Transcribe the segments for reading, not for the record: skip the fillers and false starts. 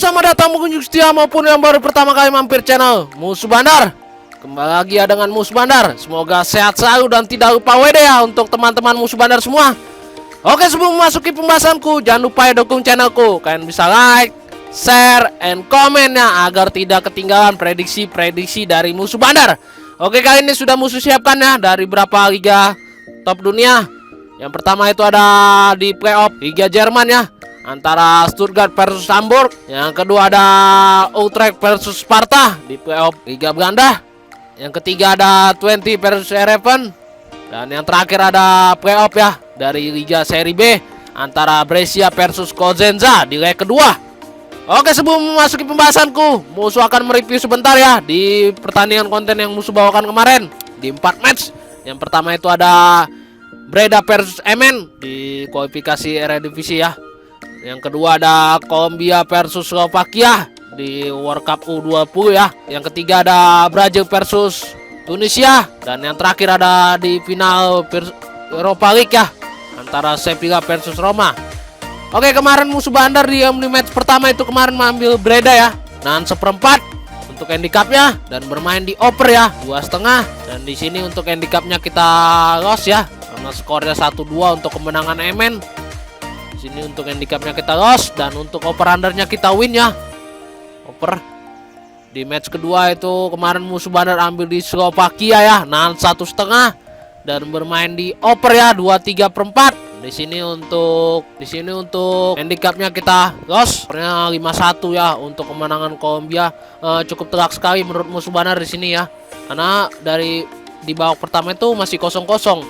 selamat datang pengunjung setia maupun yang baru pertama kali mampir channel Musuh Bandar. Kembali lagi ya dengan Musuh Bandar. Semoga sehat selalu dan tidak lupa WD ya untuk teman-teman Musuh Bandar semua. Oke, sebelum memasuki pembahasanku, jangan lupa ya dukung channelku. Kalian bisa like, share, and comment ya agar tidak ketinggalan prediksi-prediksi dari Musuh Bandar. Oke, kali ini sudah Musuh siapkan ya dari berapa liga top dunia. Yang pertama itu ada di playoff Liga Jerman ya, antara Stuttgart versus Hamburg. Yang kedua ada Utrecht versus Sparta di playoff Liga Belanda. Yang ketiga ada Twente versus Eleven. Dan yang terakhir ada playoff ya dari Liga Serie B antara Brescia versus Cosenza di leg kedua. Oke, sebelum memasuki pembahasanku, Musuh akan mereview sebentar ya di pertandingan konten yang Musuh bawakan kemarin di 4 match. Yang pertama itu ada Breda versus Emen di kualifikasi Eredivisie ya. Yang kedua ada Kolombia versus Slovakia di World Cup U20 ya. Yang ketiga ada Brazil versus Tunisia. Dan yang terakhir ada di final Europa League ya, antara Sevilla versus Roma. Oke, kemarin Musuh Bandar di match pertama itu kemarin mengambil Breda ya, dan seperempat untuk handicapnya dan bermain di over ya 2,5. Dan di sini untuk handicapnya kita loss ya, karena skornya 1-2 untuk kemenangan Emen. Sini untuk handicapnya kita loss dan untuk over undernya kita win ya, over. Di match kedua itu kemarin Musuh Bandar ambil di Slovakia ya, nahan 1,5 dan bermain di over ya 2/3/4. Di sini untuk handicapnya kita loss, skornya 5-1 ya untuk kemenangan Kolombia. Cukup telak sekali menurut Musuh Bandar di sini ya, karena dari di babak pertama itu masih 0-0,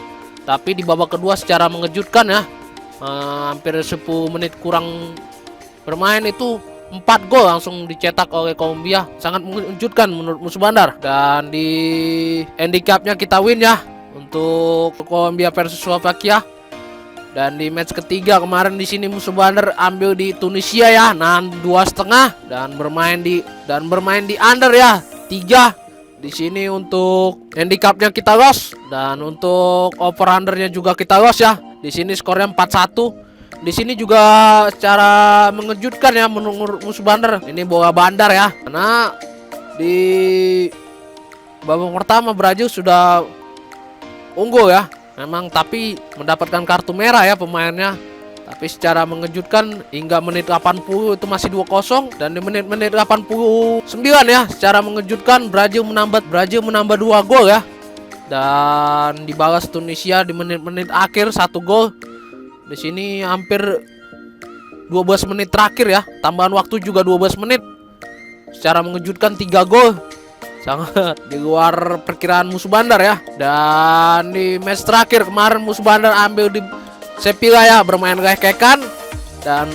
tapi di babak kedua secara mengejutkan ya, hampir 10 menit kurang bermain itu 4 gol langsung dicetak oleh Kolombia. Sangat mengejutkan menurut Musuh Bandar. Dan di handicapnya kita win ya untuk Kolombia versus Slovakia. Dan di match ketiga kemarin di sini Musuh Bandar ambil di Tunisia ya, nahan 2,5 dan bermain di under ya 3. Di sini untuk handicapnya kita loss dan untuk over undernya juga kita loss ya. Di sini skornya 4-1. Di sini juga secara mengejutkan ya menurut Musuh Bandar. Ini bola bandar ya, karena di babak pertama Brazil sudah unggul ya memang, tapi mendapatkan kartu merah ya pemainnya. Tapi secara mengejutkan hingga menit 80 itu masih 2-0, dan di menit 89 ya secara mengejutkan Brazil menambah 2 gol ya. Dan dibalas Tunisia di menit-menit akhir 1 gol. Di sini hampir 12 menit terakhir ya, tambahan waktu juga 12 menit. Secara mengejutkan 3 gol. Sangat di luar perkiraan Musuh Bandar ya. Dan di match terakhir kemarin Musuh Bandar ambil di Sevilla ya, bermain lek-lekan dan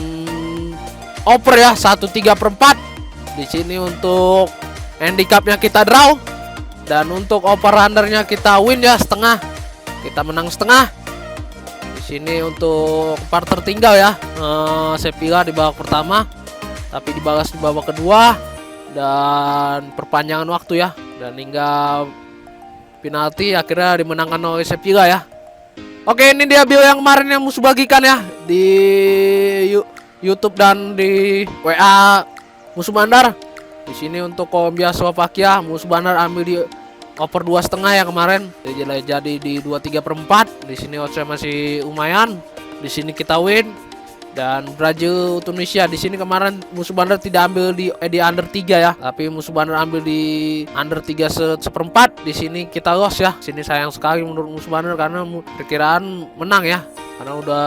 over ya 1/3/4. Di sini untuk handicapnya kita draw dan untuk over undernya kita win ya setengah. Kita menang setengah. Di sini untuk part tertinggal ya, Sevilla di babak pertama, tapi dibalas di babak kedua dan perpanjangan waktu ya, dan hingga penalti akhirnya dimenangkan oleh Sevilla ya. Oke, ini dia build yang kemarin yang Musuh bagikan ya di YouTube dan di WA Musuh Bandar. Di sini untuk Kolombia Slovakia Musuh Bandar ambil di over 2,5 ya kemarin, jadi di 2/3/4. Di sini oddsnya masih lumayan. Di sini kita win. Dan Brazil Tunisia di sini kemarin Musuh Bandar tidak ambil di under 3 ya, tapi Musuh Bandar ambil di under 3/4. Di sini kita loss ya. Sini sayang sekali menurut Musuh Bandar karena perkiraan menang ya, karena udah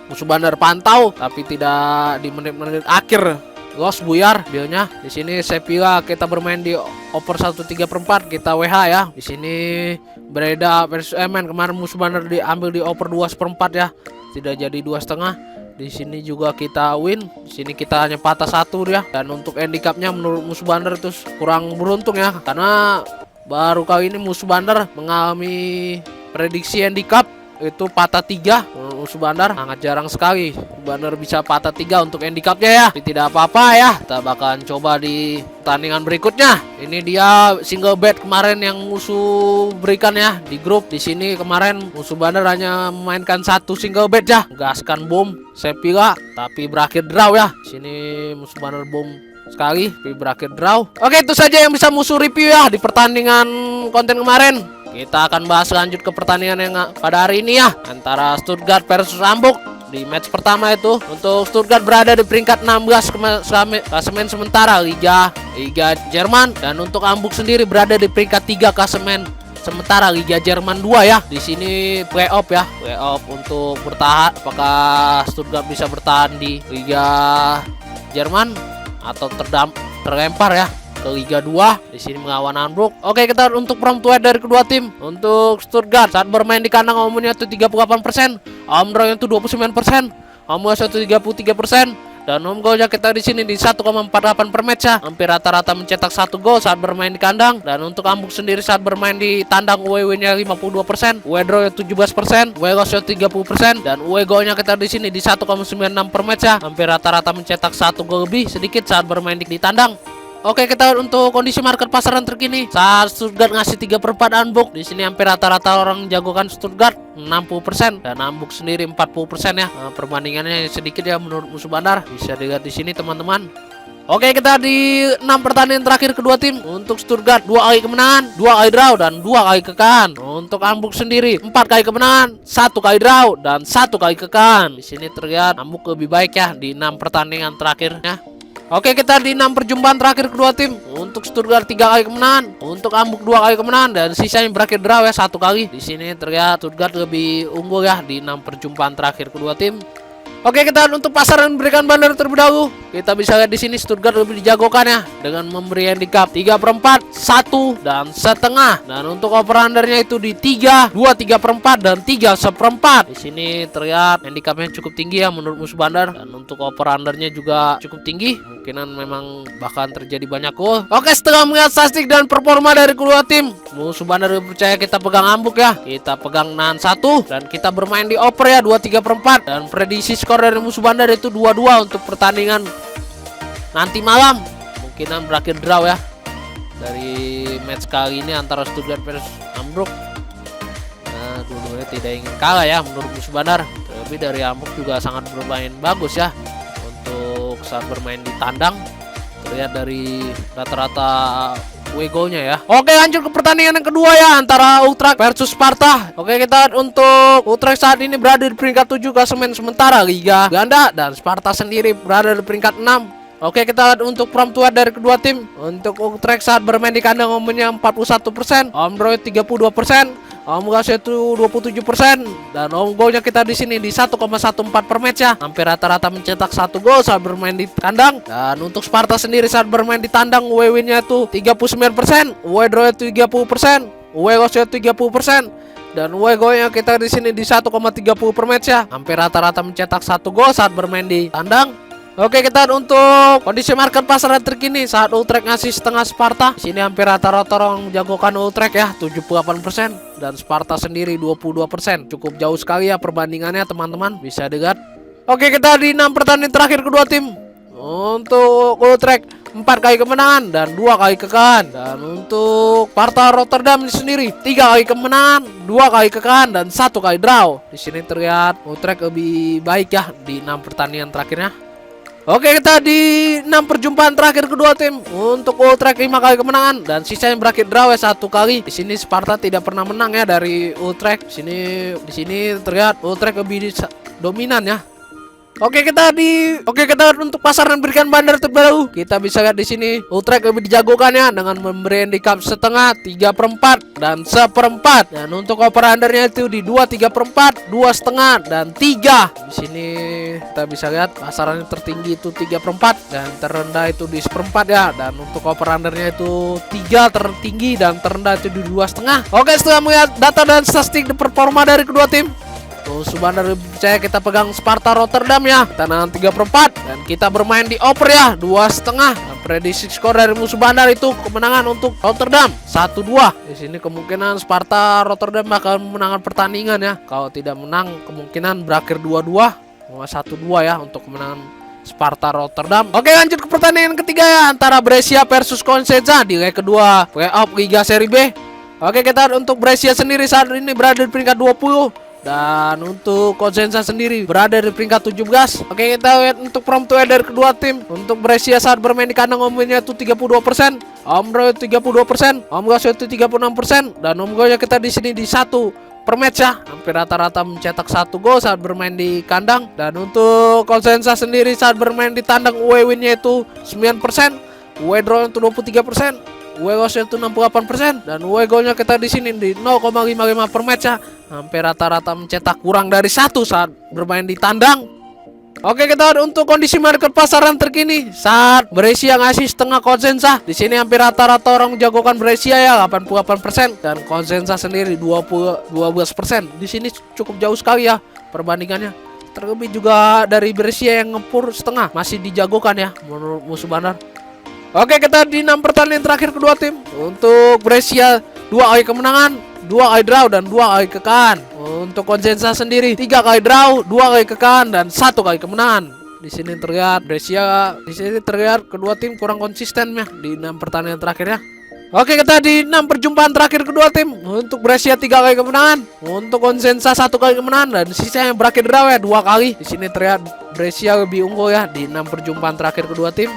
Musuh Bandar pantau, tapi tidak di menit-menit akhir loss buyar bilnya. Di sini Sevilla kita bermain di over 1/3/4, kita WH ya. Di sini Breda versus Emen kemarin Musuh Bandar diambil di over 2/4 ya, tidak jadi 2,5. Di sini juga kita win. Di sini kita hanya patah 1 ya. Dan untuk handicapnya menurut Musuh Bandar itu kurang beruntung ya, karena baru kali ini Musuh Bandar mengalami prediksi handicap itu patah 3. Musuh bandar sangat jarang sekali bandar bisa patah 3 untuk handicapnya ya. Tapi tidak apa-apa ya, kita bakalan coba di pertandingan berikutnya. Ini dia single bet kemarin yang musuh berikan ya di grup. Di sini kemarin musuh bandar hanya memainkan satu single bet ya, gaskan bom Sepila tapi berakhir draw ya. Sini musuh bandar bom sekali tapi berakhir draw. Oke, itu saja yang bisa musuh review ya di pertandingan konten kemarin. Kita akan bahas lanjut ke pertandingan yang pada hari ini ya, antara Stuttgart versus Hamburg. Di match pertama itu untuk Stuttgart berada di peringkat 16 klasemen sementara Liga Jerman, dan untuk Hamburg sendiri berada di peringkat 3 klasemen sementara Liga Jerman 2 ya. Di sini playoff ya, playoff untuk bertahan, apakah Stuttgart bisa bertahan di Liga Jerman atau terlempar ya ke Liga 2 di sini melawan Hamburg. Oke, kita untuk prompt dari kedua tim. Untuk Stuttgart saat bermain di kandang home-nya itu 38%, home draw itu 29%, home loss itu 33%, dan home goalnya kita di sini di 1,48 per match ya. Hampir rata-rata mencetak 1 gol saat bermain di kandang. Dan untuk Hamburg sendiri saat bermain di tandang UW-nya 52%, UW draw 17%, UW loss 30%, dan UW golnya kita di sini di 1,96 per match ya. Hampir rata-rata mencetak 1 gol lebih sedikit saat bermain di tandang. Oke, kita untuk kondisi market pasaran terkini saat Stuttgart ngasih 3/4 Hamburg. Di sini hampir rata-rata orang jagokan Stuttgart 60% dan Hamburg sendiri 40% ya. Perbandingannya sedikit ya menurut musuh bandar. Bisa dilihat di sini teman-teman. Oke, kita di 6 pertandingan terakhir kedua tim. Untuk Stuttgart 2 kali kemenangan, 2 kali draw, dan 2 kali kekalahan. Untuk Hamburg sendiri 4 kali kemenangan, 1 kali draw, dan 1 kali kekalahan. Di sini terlihat Hamburg lebih baik ya di 6 pertandingan terakhirnya. Oke, kita di 6 perjumpaan terakhir kedua tim. Untuk Stuttgart 3 kali kemenangan, untuk Hamburg 2 kali kemenangan, dan sisanya berakhir draw ya 1 kali. Di sini terlihat Stuttgart lebih unggul ya di 6 perjumpaan terakhir kedua tim. Oke, kita untuk pasaran berikan bandar terlebih dahulu. Kita bisa lihat di sini Stuttgart lebih dijagokan ya dengan memberi handicap 3/4, 1 dan setengah. Dan untuk over undernya itu di 3, 2 3/4 dan 3 1/4. Di sini terlihat handicapnya cukup tinggi ya menurut musuh bandar, dan untuk over undernya juga cukup tinggi. Kemungkinan memang bahkan terjadi banyak gol. Oke, setelah melihat statistik dan performa dari kedua tim, musuh bandar percaya kita pegang Hamburg ya. Kita pegang nahan 1 dan kita bermain di over ya 2 3/4, dan prediksi skor dari musuh bandar itu 2-2 untuk pertandingan nanti malam. Kemungkinan berakhir draw ya dari match kali ini antara Stuttgart versus Hamburg. Nah, dua-duanya tidak ingin kalah ya menurut musuh bandar. Terlebih dari Hamburg juga sangat bermain bagus ya untuk saat bermain di tandang. Terlihat dari rata-rata golnya ya. Oke, lanjut ke pertandingan yang kedua ya, antara Utrecht versus Sparta. Oke, kita untuk Utrecht saat ini berada di peringkat 7 klasemen sementara Liga Ganda, dan Sparta sendiri berada di peringkat 6. Oke, kita lihat untuk prompt dari kedua tim. Untuk Utrecht saat bermain di kandang home-nya 41%, home draw 32%, home loss itu 27%, dan home goalnya kita di sini di 1,14 per match ya. Hampir rata-rata mencetak 1 gol saat bermain di kandang. Dan untuk Sparta sendiri saat bermain di tandang win-nya itu 39%, draw 30%, loss 30%. Dan golnya kita di sini di 1,30 per match ya. Hampir rata-rata mencetak 1 gol saat bermain di tandang. Oke, kita untuk kondisi market pasaran terkini saat Utrecht ngasih setengah Sparta. Sini hampir rata-rata orang jagokan Utrecht ya 78%, dan Sparta sendiri 22%. Cukup jauh sekali ya perbandingannya teman-teman, bisa dilihat. Oke, kita di 6 pertandingan terakhir kedua tim. Untuk Utrecht 4 kali kemenangan dan 2 kali kekalahan. Dan untuk Sparta Rotterdam sendiri 3 kali kemenangan, 2 kali kekalahan, dan 1 kali draw. Di sini terlihat Utrecht lebih baik ya di 6 pertandingan terakhirnya. Oke, kita di 6 perjumpaan terakhir kedua tim. Untuk Utrecht 5 kali kemenangan dan sisanya berakhir draw ya 1 kali. Di sini Sparta tidak pernah menang ya dari Utrecht. Di sini terlihat Utrecht lebih dominan ya. Oke, kita untuk pasaran berikan bandar terbaru. Kita bisa lihat di sini Utrecht lebih dijagokan ya dengan memberi handicap setengah, 3/4 dan 1/4. Dan untuk over undernya itu di 2 3/4, 2 setengah dan 3. Di sini kita bisa lihat pasarannya tertinggi itu 3/4 dan terendah itu di 1/4 ya. Dan untuk over undernya itu 3 tertinggi dan terendah itu di 2 setengah. Oke, setelah melihat data dan statistik performa dari kedua tim, Musuh Bandar lebih percaya kita pegang Sparta Rotterdam ya. Tendangan 3/4 dan kita bermain di over ya 2,5. Dan prediksi skor dari Musuh Bandar itu kemenangan untuk Rotterdam 1-2. Di sini kemungkinan Sparta Rotterdam bakal memenangkan pertandingan ya. Kalau tidak menang kemungkinan berakhir 2-2, 1-2 ya untuk kemenangan Sparta Rotterdam. Oke, lanjut ke pertandingan ketiga ya, antara Brescia versus Cosenza di leg kedua playoff Liga Serie B. Oke, kita untuk Brescia sendiri saat ini berada di peringkat 20 dan untuk Cosenza sendiri berada di peringkat 17. Oke, kita lihat untuk from to dari kedua tim. Untuk Brescia saat bermain di kandang home-nya itu 32%, home draw 32%, home goal itu 36% dan home goalnya kita di sini di 1 per match ya, hampir rata-rata mencetak 1 gol saat bermain di kandang. Dan untuk Cosenza sendiri saat bermain di tandang away win-nya itu 9%, away draw itu 23%, away loss itu 68% dan away goalnya kita di sini di 0,55 per match ya, hampir rata-rata mencetak kurang dari 1 saat bermain di tandang. Oke, kita untuk kondisi market pasaran terkini saat Brescia ngasih setengah Cosenza. Di sini hampir rata-rata orang menjagokan Brescia ya 88% dan Cosenza sendiri 12%. Di sini cukup jauh sekali ya perbandingannya. Terlebih juga dari Brescia yang ngepur setengah masih dijagokan ya menurut Musuh Bandar. Oke, kita di 6 pertandingan terakhir kedua tim. Untuk Brescia 2 kali kemenangan, 2 kali draw dan 2 kali kekalahan. Untuk Cosenza sendiri 3 kali draw, 2 kali kekalahan dan 1 kali kemenangan. Di sini terlihat Brescia, di sini terlihat kedua tim kurang konsisten ya di 6 pertandingan terakhir ya. Oke, kita di 6 perjumpaan terakhir kedua tim. Untuk Brescia 3 kali kemenangan, untuk Cosenza 1 kali kemenangan dan sisanya berakhir draw ya 2 kali. Di sini terlihat Brescia lebih unggul ya di 6 perjumpaan terakhir kedua tim.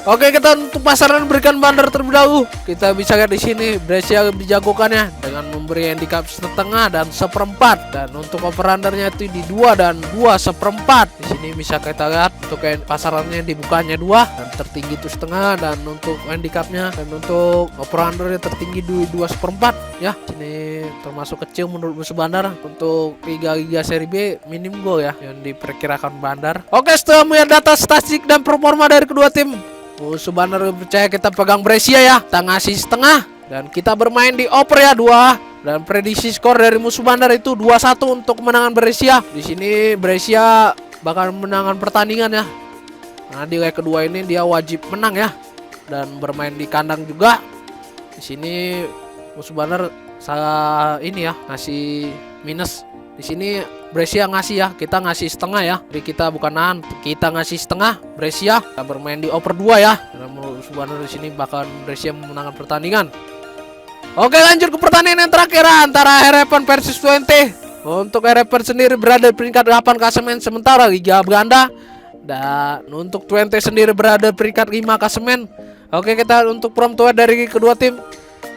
Oke, kita untuk pasaran berikan Bandar terlebih dahulu. Kita bisa lihat di sini Brescia lebih dijagokan ya dengan memberi handicap setengah dan 1/4 dan untuk over undernya itu di 2 dan 2/4. Di sini bisa kita lihat untuk pasarannya dibukanya 2 dan tertinggi itu setengah dan untuk handicapnya dan untuk over undernya tertinggi di 2/4 ya. Sini termasuk kecil menurut Musuh Bandar. Untuk Liga Serie B minim gol ya yang diperkirakan Bandar. Oke, setelah melihat data statistik dan performa dari kedua tim, Musuh Bandar percaya kita pegang Brescia ya. Kita ngasih setengah dan kita bermain di over ya 2. Dan prediksi skor dari Musuh Bandar itu 2-1 untuk kemenangan Brescia. Di sini Brescia bakal menangkan pertandingan ya. Nah, di leg kedua ini dia wajib menang ya. Dan bermain di kandang juga. Di sini Musuh Bandar salah ini ya, ngasih minus. Di sini Brescia ngasih ya, kita ngasih setengah ya. Jadi kita bukan nahan, kita ngasih setengah Brescia. Kita bermain di over 2 ya. Dan menurut Musuh Bandar di sini bakal Brescia memenangkan pertandingan. Oke, lanjut ke pertandingan yang terakhir antara Herepen versus Twente. Untuk Herepen sendiri berada di peringkat 8 klasemen sementara Liga Belanda. Dan untuk Twente sendiri berada di peringkat 5 klasemen. Oke, kita untuk from to dari kedua tim.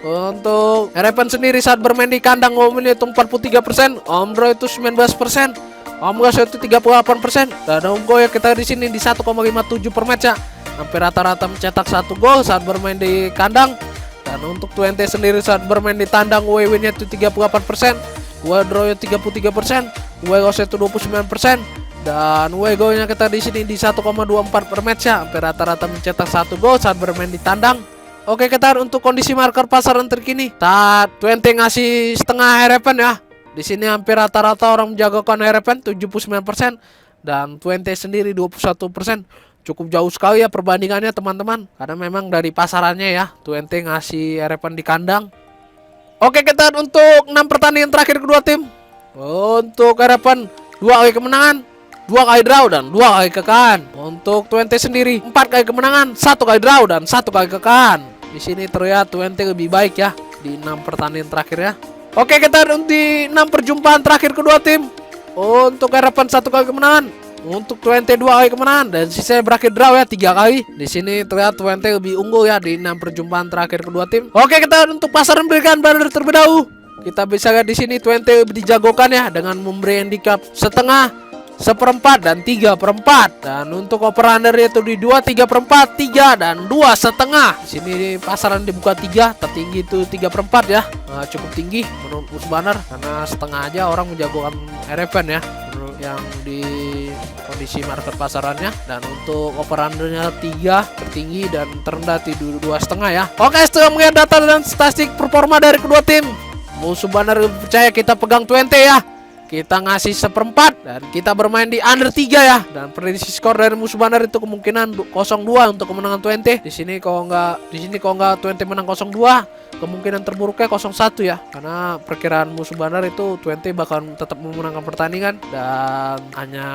Untuk Herepen sendiri saat bermain di kandang home itu 43%, home draw itu 19%, home goal itu 38% dan home goal ya kita di sini di 1,57 per match ya. Hampir rata-rata mencetak 1 gol saat bermain di kandang. Dan untuk Twente sendiri saat bermain di tandang away win-nya itu 38%, away draw 33%, away loss itu 29% dan away goal-nya kita di sini di 1,24 per match ya. Hampir rata-rata mencetak 1 gol saat bermain di tandang. Oke, kita untuk kondisi marker pasaran terkini. Twente ngasih setengah Herepen ya. Di sini hampir rata-rata orang menjagokan Herepen 79% dan Twente sendiri 21%. Cukup jauh sekali ya perbandingannya teman-teman. Karena memang dari pasarannya ya Twente ngasih Herepen di kandang. Oke, kita untuk 6 pertandingan terakhir kedua tim. Untuk Herepen 2 kali kemenangan, 2 kali draw dan 2 kali kekalahan. Untuk Twente sendiri 4 kali kemenangan, 1 kali draw dan 1 kali kekalahan. Di sini terlihat Twente lebih baik ya di 6 pertandingan terakhir ya. Oke, kita di 6 perjumpaan terakhir kedua tim. Untuk Herepen 1 kali kemenangan, untuk Twente 2 kali kemenangan dan sisanya berakhir draw ya 3 kali. Di sini terlihat Twente lebih unggul ya di 6 perjumpaan terakhir kedua tim. Oke, kita untuk pasaran berikan Bandar terlebih dahulu. Kita bisa lihat di sini Twente lebih dijagokan ya dengan memberi handicap setengah, 1/4 dan 3/4 dan untuk over under itu di 2, 3/4, 3 dan 2,5. Di sini pasaran dibuka 3, tertinggi itu 3/4 ya. Cukup tinggi menurut Musuh Bandar karena setengah aja orang menjagokan Herepen ya menurut yang di kondisi market pasarannya. Dan untuk over undernya 3, tertinggi dan terendah di 2,5 ya. Oke, setelah melihat data dan statistik performa dari kedua tim, Musuh Bandar percaya kita pegang Twente ya. kita ngasih seperempat dan kita bermain di under 3 ya. Dan prediksi skor dari musuh bandar itu kemungkinan 0-2 untuk kemenangan 20. Di sini kalau nggak 20 menang 0-2, kemungkinan terburuknya 0-1 ya. Karena perkiraan musuh bandar itu 20 bakal tetap memenangkan pertandingan dan hanya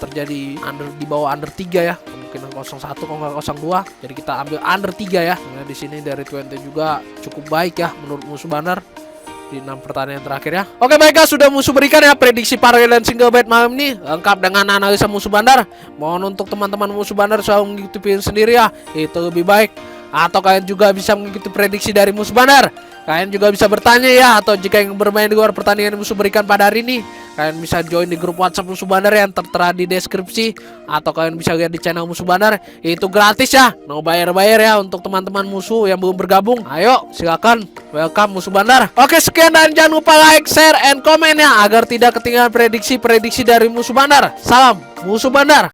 terjadi di bawah under 3 ya. Kemungkinan 0-1 kalau nggak 0-2. Jadi kita ambil under 3 ya. Karena di sini dari 20 juga cukup baik ya menurut musuh bandar di 6 pertandingan terakhir ya. Oke baik guys, sudah musuh berikan ya prediksi parlay dan single bet malam ini lengkap dengan analisa musuh bandar. Mohon untuk teman-teman musuh bandar selalu mengikuti sendiri ya, itu lebih baik. Atau kalian juga bisa mengikuti prediksi dari musuh bandar. Kalian juga bisa bertanya ya, atau jika yang bermain di luar pertandingan musuh berikan pada hari ini, kalian bisa join di grup WhatsApp musuh bandar yang tertera di deskripsi, atau kalian bisa lihat di channel musuh bandar, itu gratis ya, no bayar-bayar ya untuk teman-teman musuh yang belum bergabung. Ayo silakan, welcome musuh bandar. Oke sekian dan jangan lupa like, share, and komen ya agar tidak ketinggalan prediksi-prediksi dari musuh bandar. Salam musuh bandar.